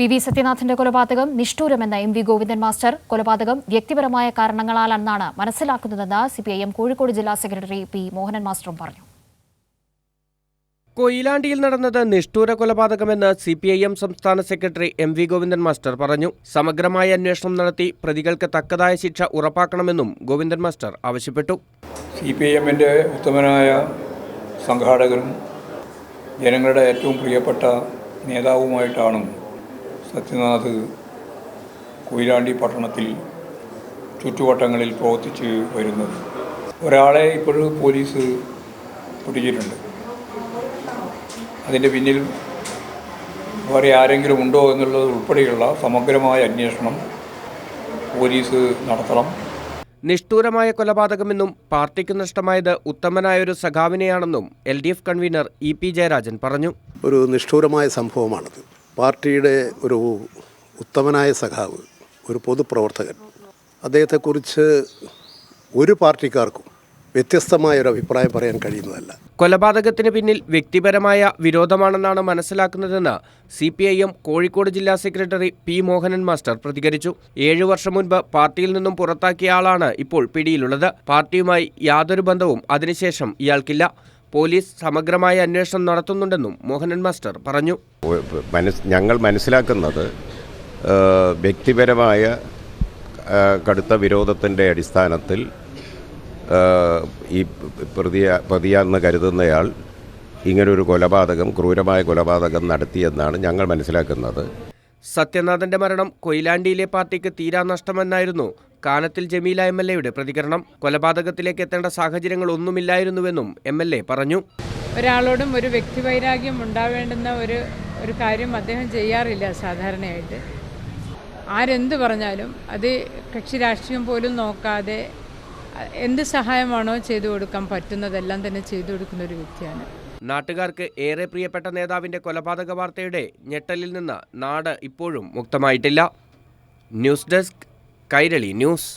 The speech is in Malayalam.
പി.വി. സത്യനാഥിന്റെ കൊലപാതകം നിഷ്ഠൂരമെന്ന എം.വി. ഗോവിന്ദൻ മാസ്റ്റർ. കൊലപാതകം വ്യക്തിപരമായ കാരണങ്ങളാലെന്നാണ് മനസ്സിലാക്കുന്നതെന്ന് സിപിഐഎം കോഴിക്കോട് ജില്ലാ സെക്രട്ടറി പി. മോഹനൻ മാസ്റ്ററും പറഞ്ഞു. കൊയിലാണ്ടിയിൽ നടന്നത് നിഷ്ഠൂര കൊലപാതകമെന്ന് സിപിഐഎം സംസ്ഥാന സെക്രട്ടറി എം.വി. ഗോവിന്ദൻ മാസ്റ്റർ പറഞ്ഞു. സമഗ്രമായ അന്വേഷണം നടത്തി പ്രതികൾക്ക് തക്കതായ ശിക്ഷ ഉറപ്പാക്കണമെന്നും ഗോവിന്ദൻ മാസ്റ്റർ ആവശ്യപ്പെട്ടു. സിപിഐഎമ്മിൻ്റെ ഉത്തമനായ സംഘാടകരും ജനങ്ങളുടെ ഏറ്റവും പ്രിയപ്പെട്ട നേതാവുമായിട്ടാണ് സത്യനാഥ് കൊയിലാണ്ടി പട്ടണത്തിൽ ചുറ്റുവട്ടങ്ങളിൽ പ്രവർത്തിച്ച് വരുന്നത്. ഒരാളെ ഇപ്പോഴും പോലീസ് പിടിച്ചിട്ടുണ്ട്. അതിൻ്റെ പിന്നിൽ വേറെ ആരെങ്കിലും ഉണ്ടോ എന്നുള്ളത് ഉൾപ്പെടെയുള്ള സമഗ്രമായ അന്വേഷണം പോലീസ് നടത്തണം. നിഷ്ഠൂരമായ കൊലപാതകമെന്നും പാർട്ടിക്ക് നഷ്ടമായത് ഉത്തമനായൊരു സഖാവിനെയാണെന്നും LDF കൺവീനർ E.P. ജയരാജൻ പറഞ്ഞു. ഒരു നിഷ്ഠൂരമായ സംഭവമാണത്. പാർട്ടിയുടെ ഒരു ഉത്തമനായ സഖാവ്, ഒരു പൊതുപ്രവർത്തകൻ, അദ്ദേഹത്തെക്കുറിച്ച് ഒരു പാർട്ടിക്കാർക്കും വ്യത്യസ്തമായൊരു അഭിപ്രായം പറയാൻ കഴിയുന്നതല്ല. കൊലപാതകത്തിന് പിന്നിൽ വ്യക്തിപരമായ വിരോധമാണെന്നാണ് മനസ്സിലാക്കുന്നതെന്ന് CPIM കോഴിക്കോട് ജില്ലാ സെക്രട്ടറി പി. മോഹനൻ മാസ്റ്റർ പ്രതികരിച്ചു. 7 വർഷം മുൻപ് പാർട്ടിയിൽ നിന്നും പുറത്താക്കിയ ആളാണ് ഇപ്പോൾ പിടിയിലുള്ളത്. പാർട്ടിയുമായി യാതൊരു ബന്ധവും അതിനുശേഷം ഇയാൾക്കില്ല. പോലീസ് സമഗ്രമായ അന്വേഷണം നടത്തുന്നുണ്ടെന്നും മോഹനൻ മാസ്റ്റർ പറഞ്ഞു. ഞങ്ങൾ മനസ്സിലാക്കുന്നത് വ്യക്തിപരമായ കടുത്ത വിരോധത്തിൻ്റെ അടിസ്ഥാനത്തിൽ ഈ പ്രതിയാണെന്ന് കരുതുന്നയാൾ ഇങ്ങനൊരു ക്രൂരമായ കൊലപാതകം നടത്തിയെന്നാണ് ഞങ്ങൾ മനസ്സിലാക്കുന്നത്. സത്യനാഥന്റെ മരണം കൊയിലാണ്ടിയിലെ പാർട്ടിക്ക് തീരാ നഷ്ടമെന്നായിരുന്നു കാനത്തിൽ ജമീല MLAയുടെ പ്രതികരണം. കൊലപാതകത്തിലേക്ക് എത്തേണ്ട സാഹചര്യങ്ങളൊന്നുമില്ലായിരുന്നുവെന്നും MLA പറഞ്ഞു. ഒരാളോടും ഒരു വ്യക്തിവൈരാഗ്യം ഉണ്ടാവേണ്ടുന്ന ഒരു കാര്യം അദ്ദേഹം ചെയ്യാറില്ല. സാധാരണയായിട്ട് ആരെന്ത് പറഞ്ഞാലും അത് കക്ഷി രാഷ്ട്രീയം പോലും നോക്കാതെ എന്ത് സഹായമാണോ ചെയ്തു കൊടുക്കാൻ പറ്റുന്നതെല്ലാം തന്നെ ചെയ്തു കൊടുക്കുന്ന ഒരു വ്യക്തിയാണ്. നാട്ടുകാർക്ക് ഏറെ പ്രിയപ്പെട്ട നേതാവിന്റെ കൊലപാതക വാർത്തയുടെ ഞെട്ടലിൽ നിന്ന് നാട് ഇപ്പോഴും മുക്തമായിട്ടില്ല. News desk, Kairali news.